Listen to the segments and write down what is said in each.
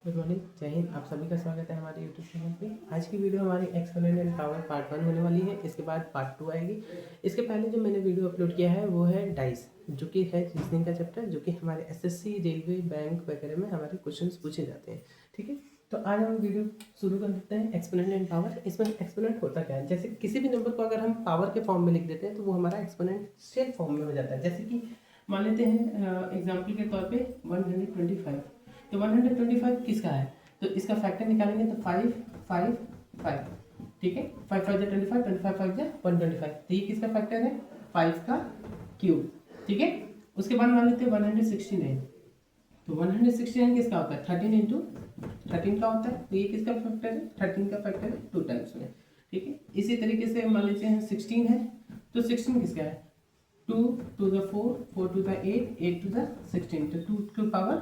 Good morning, जय हिंद। आप सभी का स्वागत है हमारे यूट्यूब चैनल पे। आज की वीडियो हमारी एक्सपोनेंट एंड पावर पार्ट 1 होने वाली है। इसके बाद पार्ट 2 आएगी। इसके पहले जो मैंने वीडियो अपलोड किया है वो है डाइस, जो कि है रीजनिंग का चैप्टर, जो कि हमारे एसएससी, रेलवे, बैंक वगैरह में हमारे क्वेश्चंस पूछे जाते हैं। ठीक है, तो आज हम वीडियो शुरू कर देते हैं एक्सपोनेंट एंड पावर। इसमें एक्सपोनेंट होता क्या है, जैसे किसी भी नंबर को अगर हम पावर के फॉर्म में लिख देते हैं तो वो हमारा एक्सपोनेंशियल फॉर्म में हो जाता है। जैसे कि मान लेते हैं एग्जाम्पल के तौर पे 125। तो 125 किसका है, तो इसका फैक्टर निकालेंगे तो 5 5 5। ठीक है, 5 5 जा 25, 25 5 जा 125। तो ये किसका फैक्टर है, 5 का क्यूब। ठीक है, उसके बाद मान लेते हैं 169। तो 169 किसका होता है, 13 इंटू 13 का होता है। तो ये किसका फैक्टर है, 13 का फैक्टर है 2 टाइम्स में। ठीक है, इसी तरीके से मान लेते हैं 16 है। तो 16 किसका है, 2 to the 4, 4 to the 8, 8 to the 16, तो 2 to power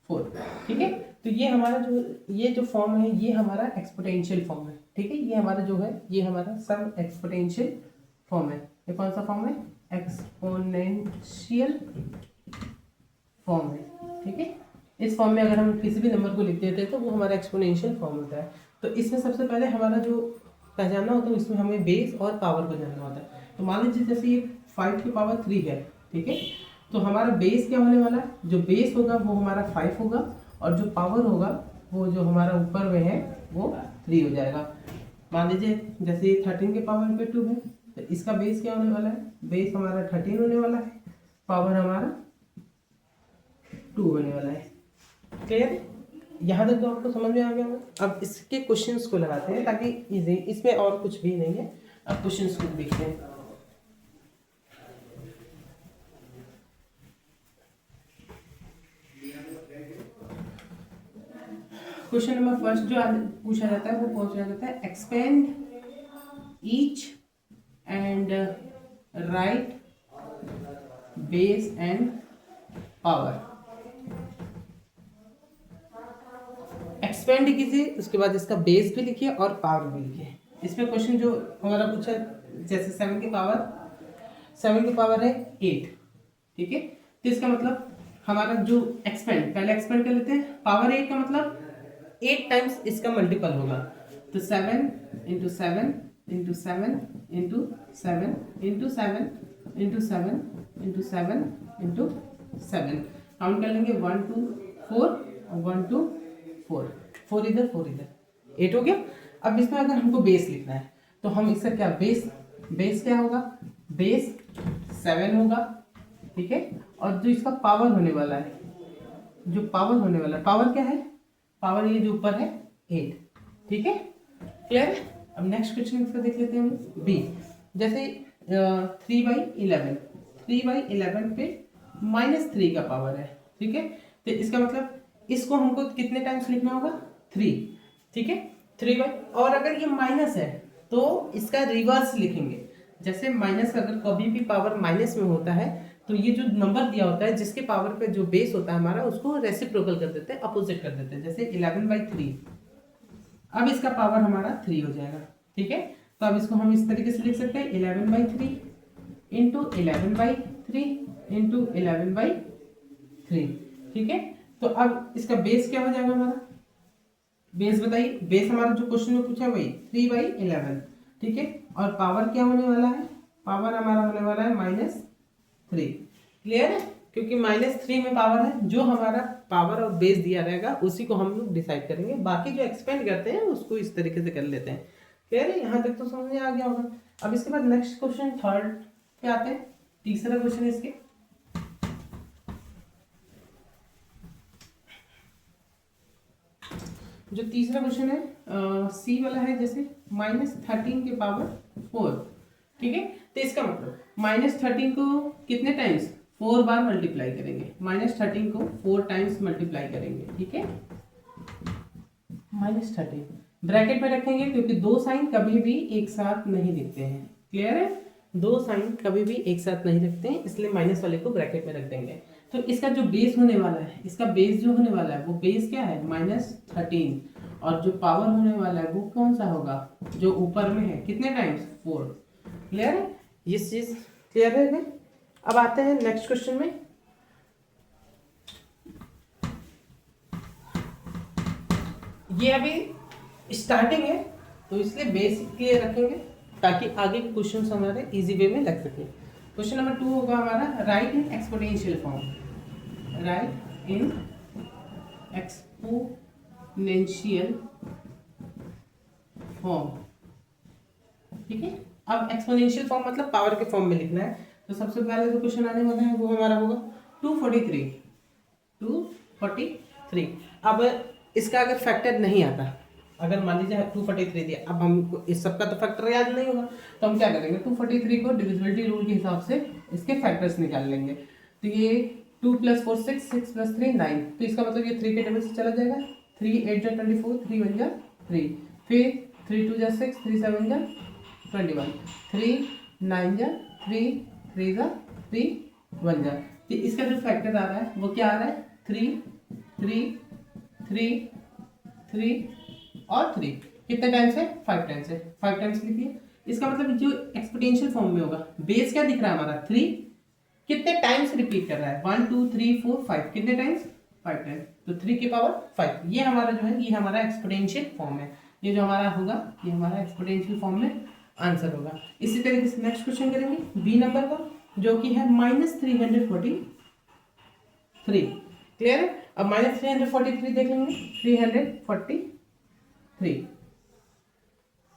4। ठीक है, तो ये जो फॉर्म है ये हमारा एक्सपोनेंशियल फॉर्म है। ठीक है, ये हमारा जो है ये हमारा सब एक्सपोनेंशियल फॉर्म है। ये कौन सा फॉर्म है, एक्सपोनेंशियल फॉर्म है। ठीक है, इस फॉर्म में अगर हम किसी भी नंबर को लिख देते हैं तो वो हमारा एक्सपोनेंशियल फॉर्म होता है। तो इसमें सबसे पहले हमारा जो पहचानना होता है इसमें हमें बेस और पावर को जानना होता है। तो मान लीजिए जैसे ये 5 की पावर 3 है। ठीक है, तो हमारा बेस क्या होने वाला है, जो बेस होगा वो हमारा 5 होगा और जो पावर होगा वो जो हमारा ऊपर में है वो 3 हो जाएगा। मान लीजिए जैसे 13 के पावर पे 2 है तो इसका बेस क्या होने वाला है, बेस हमारा 13 होने वाला है, पावर हमारा 2 होने वाला है। क्लियर है, यहाँ तक तो आपको समझ में आ गया होगा। अब इसके क्वेश्चंस को लगाते हैं ताकि इजी, इसमें और कुछ भी नहीं है। अब क्वेश्चंस को देखते हैं। क्वेश्चन नंबर फर्स्ट जो पूछा जाता है वो पूछा जाता है expand each and right base and power. Expand कीजिए, उसके बाद इसका बेस भी लिखिए और पावर भी लिखिए। इसमें क्वेश्चन जो हमारा पूछा जैसे 7 की पावर है 8। ठीक है, तो इसका मतलब हमारा जो एक्सपेंड, पहले एक्सपेंड कर लेते हैं। पावर 8 का मतलब 8 टाइम्स इसका मल्टीपल होगा। तो 7 into 7 into 7 into 7 into 7 into 7 into 7 into 7। Count कर लेंगे 1 2 4 और 1 2 4, 4 इधर 4 इधर, 8 हो गया। अब इसमें अगर हमको बेस लिखना है तो हम इसका क्या बेस क्या होगा, बेस 7 होगा। ठीक है, और जो इसका पावर होने वाला है, जो पावर होने वाला है, पावर क्या है, पावर ये जो ऊपर है 8। ठीक है, क्लियर है। अब नेक्स्ट क्वेश्चन इसका देख लेते हैं हम बी। जैसे 3/11 पे -3 का पावर है। ठीक है, तो इसका मतलब इसको हमको कितने टाइम्स लिखना होगा, 3। ठीक है, 3 बाई, और अगर ये माइनस है तो इसका रिवर्स लिखेंगे। जैसे माइनस अगर कभी भी पावर माइनस में होता है तो ये जो नंबर दिया होता है जिसके पावर पे जो बेस होता है हमारा, उसको रेसिप्रोकल कर देते हैं, अपोजिट कर देते हैं। जैसे 11/3, अब इसका पावर हमारा 3 हो जाएगा। ठीक है, तो अब इसको हम इस तरीके से लिख सकते हैं 11/3 इंटू 11/3 इंटू 11/3। ठीक है, तो अब इसका बेस क्या हो जाएगा हमारा, बेस बताइए। बेस हमारा जो क्वेश्चन में पूछा वही 3/11। ठीक है, और पावर क्या होने वाला है, पावर हमारा होने वाला है -3। क्लियर है, क्योंकि -3 में पावर है, जो हमारा पावर और बेस दिया रहेगा उसी को हम लोग डिसाइड करेंगे। बाकी जो एक्सपेंड करते हैं उसको इस तरीके से कर लेते हैं। क्लियर है, यहाँ तक तो समझ में आ गया होगा। अब इसके बाद नेक्स्ट क्वेश्चन थर्ड पे आते हैं। तीसरा क्वेश्चन है इसके, जो तीसरा क्वेश्चन है सी वाला है, जैसे -13 के पावर 4। ठीक है, तो इसका मतलब -13 को कितने टाइम्स, 4 बार मल्टीप्लाई करेंगे। -13 को 4 टाइम्स मल्टीप्लाई करेंगे। ठीक है, -13 ब्रैकेट में रखेंगे क्योंकि दो साइन कभी भी एक साथ नहीं लिखते हैं। क्लियर है, दो साइन कभी भी एक साथ नहीं लिखते हैं, इसलिए माइनस वाले को ब्रैकेट में रख देंगे। तो इसका जो बेस होने वाला है, इसका बेस जो होने वाला है वो बेस क्या है, -13, और जो पावर होने वाला है वो कौन सा होगा, जो ऊपर में है, कितने टाइम्स, 4। क्लियर है, ये चीज क्लियर है। अब आते हैं नेक्स्ट क्वेश्चन में। ये अभी स्टार्टिंग है तो इसलिए बेसिक क्लियर रखेंगे ताकि आगे के क्वेश्चन हमारे इजी वे में लग सके। क्वेश्चन नंबर 2 होगा हमारा right in exponential form, right in exponential form. ठीक है, अब एक्सपोनेंशियल फॉर्म मतलब पावर के फॉर्म में लिखना है। तो सबसे पहले जो क्वेश्चन आने वाला है वो हमारा होगा 243। अब इसका अगर फैक्टर नहीं आता, अगर मान लीजिए 243 दिया, अब हमको इस सब का तो फैक्टर याद नहीं होगा, तो हम क्या करेंगे 243 को डिविजिबिलिटी रूल के हिसाब से इसके फैक्टर्स निकाल लेंगे। तो ये 2 + 4 6, 6 + 3 9, तो इसका मतलब ये 3 के टेबल से चला जाएगा। 3 8 जा 24, 3 1 जा 3, फिर 3 2 जा 6, 3 7 जा 21, 3 9 जा 3, 3 जा 3 1 जा। तो इसका जो फैक्टर आ रहा है वो क्या आ रहा है 3 3 3 3 और 3। कितने टाइम्स है 5 टाइम्स है, 5 टाइम्स लिखिए। इसका मतलब जो एक्सपोनेंशियल फॉर्म में होगा बेस क्या दिख रहा है हमारा 3, कितने टाइम्स रिपीट कर रहा है 1 2 3 4 5, कितने टाइम्स 5 टाइम्स, तो 3 की पावर 5। ये हमारा जो है ये हमारा एक्सपोनेंशियल फॉर्म है। ये जो हमारा होगा ये हमारा एक्सपोनेंशियल फॉर्म में आंसर होगा। इसी तरीके से नेक्स्ट क्वेश्चन करेंगे बी नंबर का, जो कि है -343। क्लियर है। अब -343 देख लेंगे, 343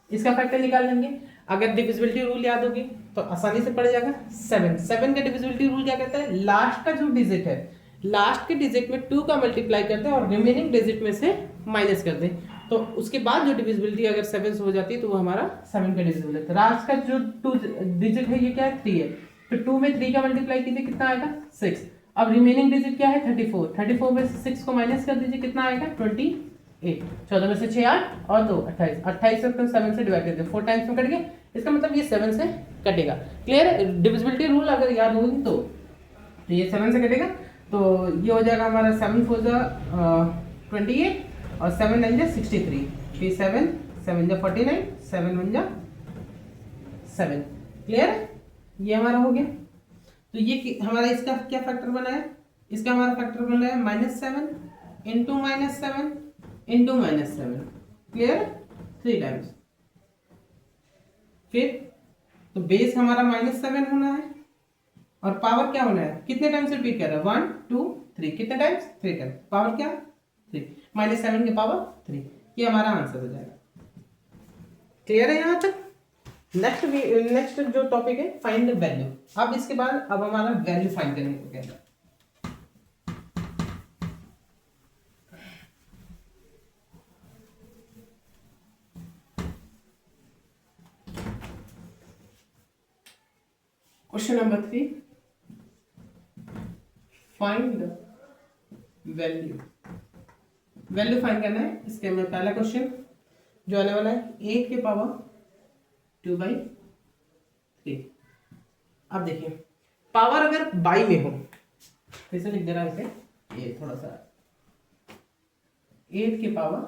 इसका फैक्टर निकाल लेंगे। अगर डिविजिबिलिटी रूल याद होगी तो आसानी से पड़ जाएगा। 7 का डिविजिबिलिटी रूल क्या कहता है, लास्ट का जो डिजिट है, लास्ट के डिजिट में 2 का मल्टीप्लाई करते हैं और रिमेनिंग डिजिट में से माइनस कर दें, तो उसके बाद जो डिविजिबिलिटी अगर 7 से हो जाती है तो वो हमारा 7 का डिविजिबल है। लास्ट का जो 2 डिजिट है ये क्या है 3 है, तो 2 में 3 का मल्टीप्लाई कीजिए कितना आएगा 6। अब रिमेनिंग डिजिट क्या है 34 में से 6 को माइनस कर दीजिए कितना आएगा 28। 14 में से 6 8 और 2 28, 28 से 7 से डिवाइड कर दे 4 टाइम्स में कट गया, इसका मतलब ये 7 से कटेगा। क्लियर है। डिविजिबिलिटी रूल अगर याद होगी तो ये 7 से कटेगा, तो ये हो जाएगा हमारा 7 4 जा 28 और 7 9 जा 63, फिर 7 7 जा 49, 7 1 जा 7। क्लियर है, ये हमारा हो गया। तो ये हमारा इसका क्या फैक्टर बना है, इसका हमारा फैक्टर बना है -7 इंटू -7 इंटू -7। Clear, 3 times. फिर तो बेस हमारा -7 होना है और पावर क्या होना है, कितने टाइम्स रिपीट कर रहा है 1 2 3, कितने टाइम्स 3 टाइम्स, पावर क्या 3, -7 की पावर 3, ये हमारा आंसर हो जाएगा। क्लियर है यहाँ तक। नेक्स्ट जो टॉपिक है फाइंड द वैल्यू। अब इसके बाद अब हमारा वैल्यू फाइंड करने को कहता है। Question number 3, find the value. Value find करना है। इसके में पहला क्वेश्चन जो आने वाला है 8 के पावर 2/3। अब देखिए पावर अगर बाई में हो, फिर से लिख दे रहा है इसे, ये थोड़ा सा 8 के पावर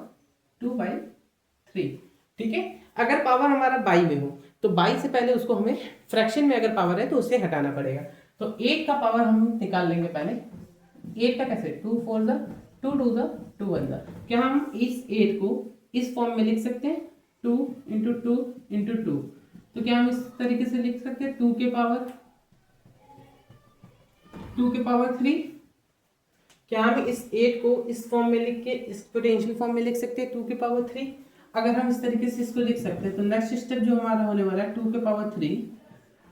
2/3। ठीक है, अगर पावर हमारा बाई में हो तो बाई से पहले उसको हमें फ्रैक्शन में अगर पावर है तो उससे हटाना पड़ेगा। तो 8 का पावर हम निकाल लेंगे पहले। 8 का कैसे 2 4 जा 2 2 जा 2 1 जा। क्या हम इस 8 को इस फॉर्म में लिख सकते हैं 2 इंटू 2 इंटू 2। तो क्या हम इस तरीके से लिख सकते हैं 2 के पावर 3। क्या हम इस 8 को इस फॉर्म में लिख के इस पोटेंशियल फॉर्म में लिख सकते हैं 2 के पावर 3। अगर हम इस तरीके से इसको लिख सकते हैं तो नेक्स्ट स्टेप जो हमारा होने वाला है 2 के पावर 3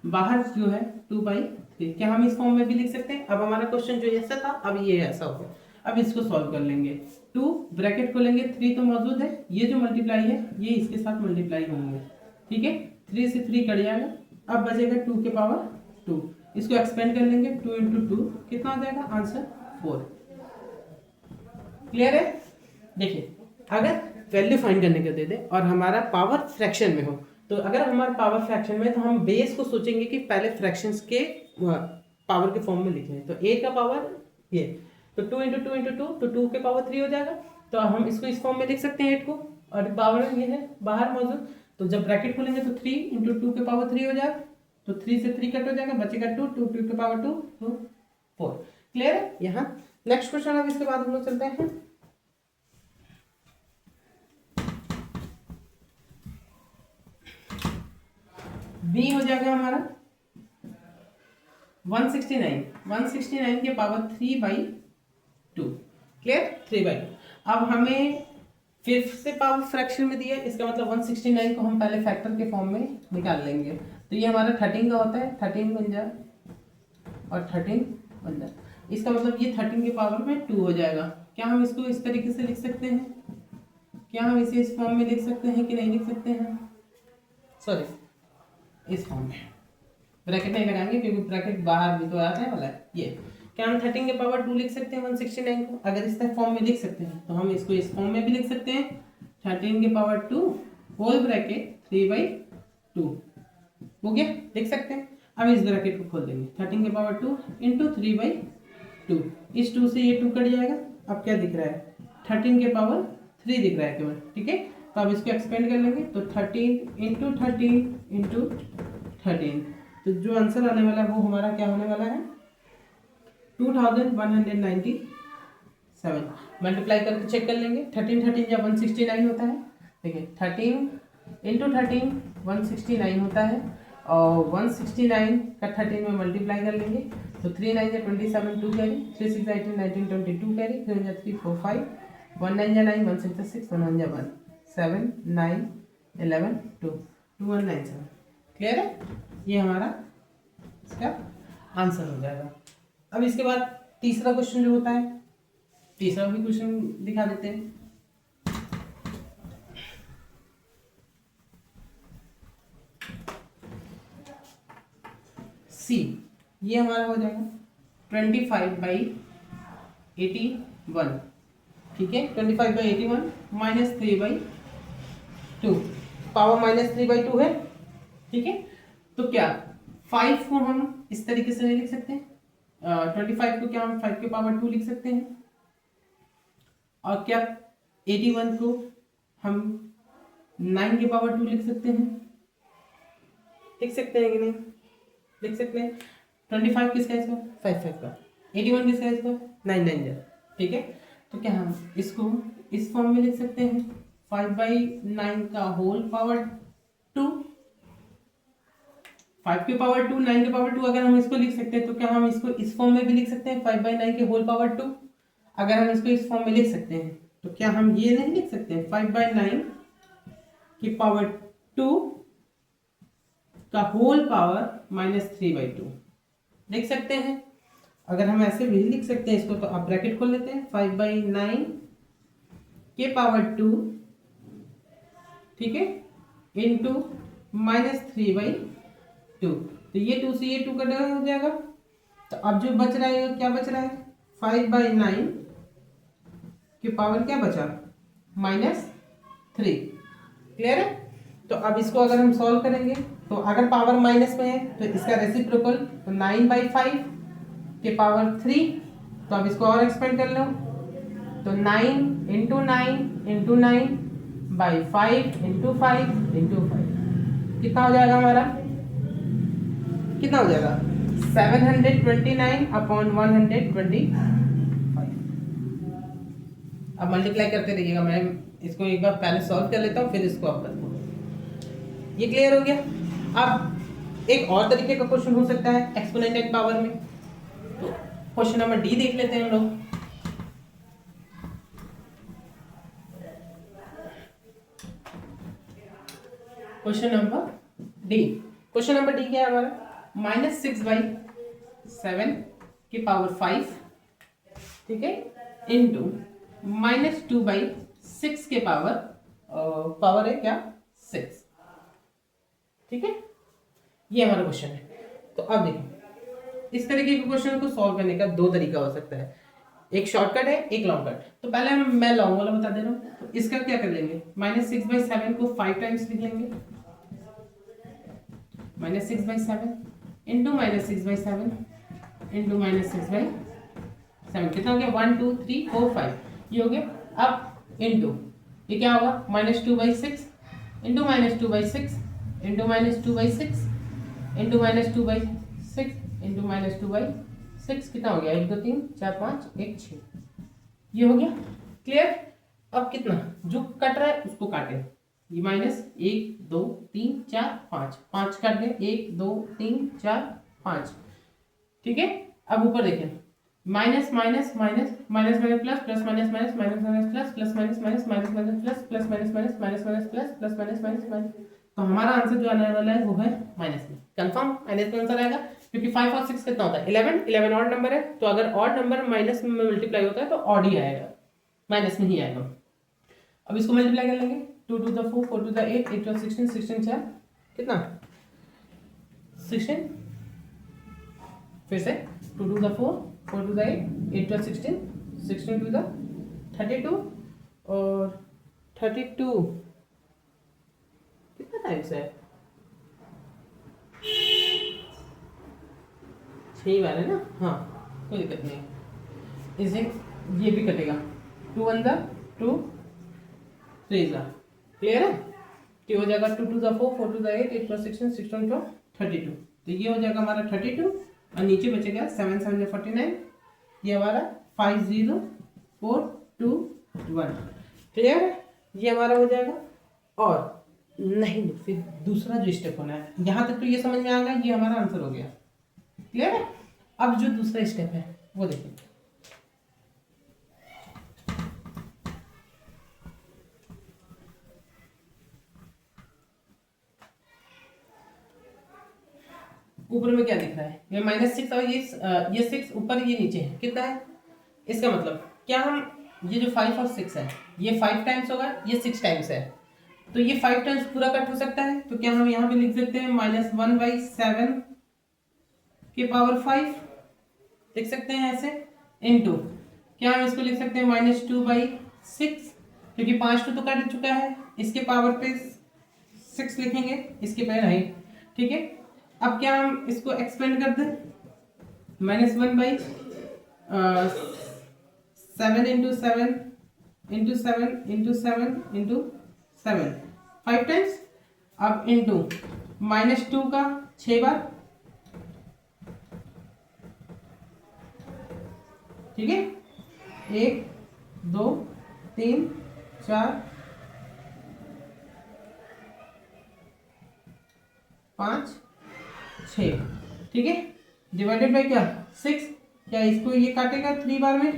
बाहर जो है 2/3। क्या हम इस फॉर्म में भी लिख सकते हैं। अब हमारा क्वेश्चन जो ऐसा था अब ये ऐसा हो गया। अब इसको सॉल्व कर लेंगे। 2 ब्रैकेट खोलेंगे, 3 तो मौजूद है, ये जो मल्टीप्लाई है ये इसके साथ मल्टीप्लाई होंगे। ठीक है, 3 से 3 कट जाएगा। अब बचेगा 2 के पावर 2, इसको एक्सपेंड कर लेंगे 2 इंटू 2 कितना हो जाएगा आंसर 4। क्लियर है। देखिए अगर वैल्यू फाइंड करने को दे दे और हमारा पावर फ्रैक्शन में हो, तो अगर हमारा पावर फ्रैक्शन में तो हम बेस को सोचेंगे कि पहले फ्रैक्शंस के पावर के फॉर्म में लिखें। तो 8 का पावर ये, तो 2 इंटू 2 इंटू 2 तो 2 के पावर 3 हो जाएगा। तो हम इसको इस फॉर्म में लिख सकते हैं 8 को, और पावर ये है बाहर मौजूद, तो जब ब्रैकेट खोलेंगे तो 3 इंटू 2 के पावर 3 हो जाएगा। तो 3 से 3 कट हो जाएगा, बचेगा 2 2 के पावर 2 तो 4। क्लियर है। यहाँ नेक्स्ट क्वेश्चन अब इसके बाद हम लोग चलते हैं बी हो जाएगा हमारा 169 के पावर 3/2। क्लियर, 3/2। अब हमें फिफ्थ से पावर फ्रैक्शन में दिया, इसका मतलब 169 को हम पहले फैक्टर के फॉर्म में निकाल लेंगे। तो ये हमारा 13 का होता है, 13 बन जाए और 13 बन जाए, इसका मतलब ये 13 के पावर में 2 हो जाएगा। क्या हम इसको इस तरीके से लिख सकते हैं? क्या हम इसे इस फॉर्म में लिख सकते हैं कि नहीं लिख सकते हैं? सॉरी, इस फॉर्म में ब्रैकेट नहीं लगाएंगे क्योंकि ब्रैकेट बाहर भी तो आता है वाला है। ये क्या हम 13 के पावर 2 लिख सकते हैं 169 को? अगर इस फॉर्म में लिख सकते हैं तो हम इसको इस फॉर्म में भी लिख सकते हैं, 13 के पावर 2 होल ब्रैकेट 3/2 हो गया, लिख सकते हैं। अब इस ब्रैकेट को खोल देंगे, 13 के पावर 2 इंटू 3/2, इस 2 से ये 2 कट जाएगा। अब क्या दिख रहा है? 13 के पावर 3 दिख रहा है केवल, ठीक है। तो अब इसको एक्सपेंड कर लेंगे, तो 13 इंटू 13 इंटू 13, तो जो आंसर आने वाला है वो हमारा क्या होने वाला है? 2197। मल्टीप्लाई करके चेक कर लेंगे, 13 जब 169 होता है, देखिए 13 इंटू 13 169 होता है, और 169 का 13 में मल्टीप्लाई कर लेंगे, तो 3 9 27 2 कैरी, 3 6 18 19 22 कैरी, 3 3 4 5 1 9 9 1 6 6 1 1 1 7 9 11 2 2197। क्लियर है? ये हमारा इसका आंसर हो जाएगा। अब इसके बाद तीसरा क्वेश्चन जो होता है, तीसरा भी क्वेश्चन दिखा देते हैं। सी, ये हमारा हो जाएगा 25/81, ठीक है। 25/81 माइनस 3/2, पावर -3/2 है, ठीक है। तो क्या 5 को हम इस तरीके से नहीं लिख सकते? 25 को क्या हम 5 के पावर 2 लिख सकते हैं? और क्या 81 को हम 9 के पावर 2 लिख सकते हैं? लिख सकते हैं कि नहीं? लिख सकते हैं। 25 किसका इसका? 5 का। 81 किसका इसका? 9 जा, ठीक है। तो क्या हम इसको इस फॉर्म में लिख सकते हैं? 5/9 का होल पावर 2, 5 के पावर 2 9 के पावर 2, अगर हम इसको लिख सकते हैं तो क्या हम इसको इस फॉर्म में भी लिख सकते हैं 5/9 के होल पावर 2? अगर हम इसको इस फॉर्म में लिख सकते हैं तो क्या हम ये नहीं लिख सकते हैं 5/9 की पावर 2 का होल पावर -3/2? लिख सकते हैं। अगर हम ऐसे भी लिख सकते हैं इसको, तो आप ब्रैकेट खोल लेते हैं, 5/9 के पावर 2, ठीक है, इंटू -3/2, तो ये 2 से ये 2 कट हो जाएगा। तो अब जो बच रहा है क्या बच रहा है? 5/9 की पावर क्या बचा? -3। क्लियर है? तो अब इसको अगर हम सॉल्व करेंगे तो अगर पावर माइनस में है तो इसका रेसिप्रोकल, तो 9/5 के पावर 3, तो अब इसको और एक्सपेंड कर लो, तो 9 इंटू 9 इंटू 9/5 इंटू 5 इंटू 5, कितना हो जाएगा हमारा? कितना हो जाएगा? 729/125। अब मल्टीप्लाई करते रहिएगा, मैं इसको एक बार पहले सॉल्व कर लेता हूँ, फिर इसको आप करते। ये क्लियर हो गया। अब एक और तरीके का क्वेश्चन हो सकता है एक्सपोनेंट पावर में, तो क्वेश्चन नंबर डी देख लेते हैं हम लोग। Question number D, question number D क्या है हमारा? -6/7 की पावर 5, ठीक है, इंटू -2/6 के पावर है क्या? 6, ठीक है। ये हमारा क्वेश्चन है। तो अब देखो, इस तरीके के क्वेश्चन को सॉल्व करने का दो तरीका हो सकता है, एक शॉर्टकट है, एक लॉन्ग कट। तो पहले मैं लॉन्ग वाला बता दे रहा हूँ। तो इसका क्या कर लेंगे? -6/7 को 5 टाइम्स लिख लेंगे, -6/7 इंटू -6/7 इंटू -6/7, कितना हो गया? 1 2 3 4 5, ये हो गया। अब इंटू ये क्या होगा? -2/6 इंटू -2/6 इंटू -2/6 इंटू -2/6 इंटू -2/6, कितना हो गया? 1 2 3 4 5 1 6, ये हो गया। क्लियर? अब कितना जो कट रहा है उसको काटे, ये माइनस 1 2 3 4 5, 5 कर दें, 1 2 3 4 5, ठीक है। अब ऊपर देखें, minus minus minus minus minus plus plus minus minus minus minus plus plus minus minus minus minus plus plus minus minus minus minus plus plus minus minus minus, तो हमारा आंसर जो आने वाला है वो है माइनस में। कंफर्म माइनस में आंसर आएगा, क्योंकि 5 और 6 कितना होता है 11, 11 ऑड नंबर है, तो अगर ऑड नंबर माइनस में मल्टीप्लाई होता है तो ऑड ही आएगा, माइनस में ही आएगा। अब इसको मल्टीप्लाई कर लेंगे, 2 to the 4, 4 to the 8, 8 to 16, 16 4 कितना 16, फिर से 2 to the 4, 4 to the 8, 8 to 16, 16 to the 32, और 32 कितना टाइम्स है 6 बार है ना, हाँ कोई दिक्कत नहीं, इसे ये भी कटेगा, 2 1 द 2, 3 द, क्लियर है, कि हो जाएगा 2 to the 4, 4 to the 8, 8 plus 16, 16 to 32, तो ये हो जाएगा हमारा 32, और नीचे बचेगा 7 7 49, ये हमारा 5 0 4 2 1, क्लियर है, ये हमारा हो जाएगा। और नहीं फिर दूसरा जो स्टेप होना है, यहाँ तक तो ये समझ में आ गया, ये हमारा आंसर हो गया, क्लियर है। अब जो दूसरा स्टेप है वो देखिए, ऊपर में क्या दिख रहा है, ये -6 और ये 6 ऊपर ये नीचे है, कितना है, इसका मतलब क्या हम ये जो 5 और 6 है ये 5 टाइम्स होगा, ये 6 टाइम्स है, तो ये 5 टाइम्स पूरा कट हो सकता है, तो क्या हम यहाँ पे लिख सकते हैं -1/7 के पावर 5 लिख सकते हैं ऐसे, इनटू क्या हम इसको लिख सकते हैं -2/6, क्योंकि 5 तो कट चुका है, इसके पावर पे 6 लिखेंगे, इसके पे नहीं, ठीक है। अब क्या हम इसको एक्सपेंड कर दें, -1/7 into 7 into 7 into 7 into 7 5 times, अब इंटू -2 का 6 बार, ठीक है, 1 2 3 4 5 6, ठीक है, डिवाइडेड बाय क्या 6, क्या इसको ये काटेगा 3 बार में,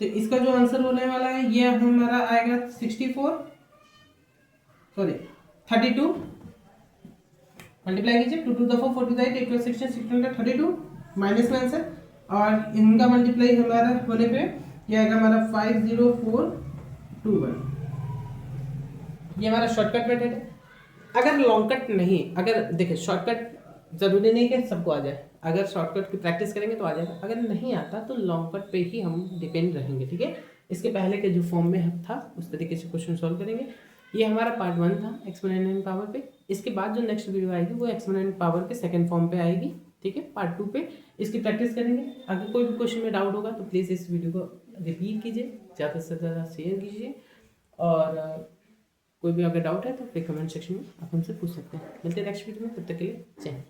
तो इसका जो आंसर होने वाला है ये हमारा आएगा 32, मल्टीप्लाई कीजिए, 2 to the 4, 4 to the 8, 8 to 16, 16 to 32, minus में आंसर, और इनका मल्टीप्लाई हमारा होने पे ये आएगा हमारा 50421, ये हमारा शॉर्टकट मेथड है। अगर लॉन्ग कट नहीं, अगर देखिए शॉर्टकट जरूरी नहीं कि सबको आ जाए, अगर शॉर्टकट की प्रैक्टिस करेंगे तो आ जाएगा, अगर नहीं आता तो लॉन्ग कट पे ही हम डिपेंड रहेंगे, ठीक है। इसके पहले के जो फॉर्म में था उस तरीके से क्वेश्चन सॉल्व करेंगे। ये हमारा पार्ट 1 था एक्सपोनेंशियल पावर पे, इसके बाद जो नेक्स्ट वीडियो आएगी वो एक्सपोनेंशियल पावर के सेकंड फॉर्म पे आएगी, ठीक है, पार्ट 2 पे इसकी प्रैक्टिस करेंगे। अगर कोई भी क्वेश्चन में डाउट होगा तो प्लीज़ इस वीडियो को रिपीट कीजिए, ज़्यादा से ज़्यादा शेयर कीजिए, और कोई भी अगर डाउट है तो फिर कमेंट सेक्शन में आप हमसे पूछ सकते हैं। मिलते हैं नेक्स्ट वीडियो में, तब तक के लिए जय हिंद।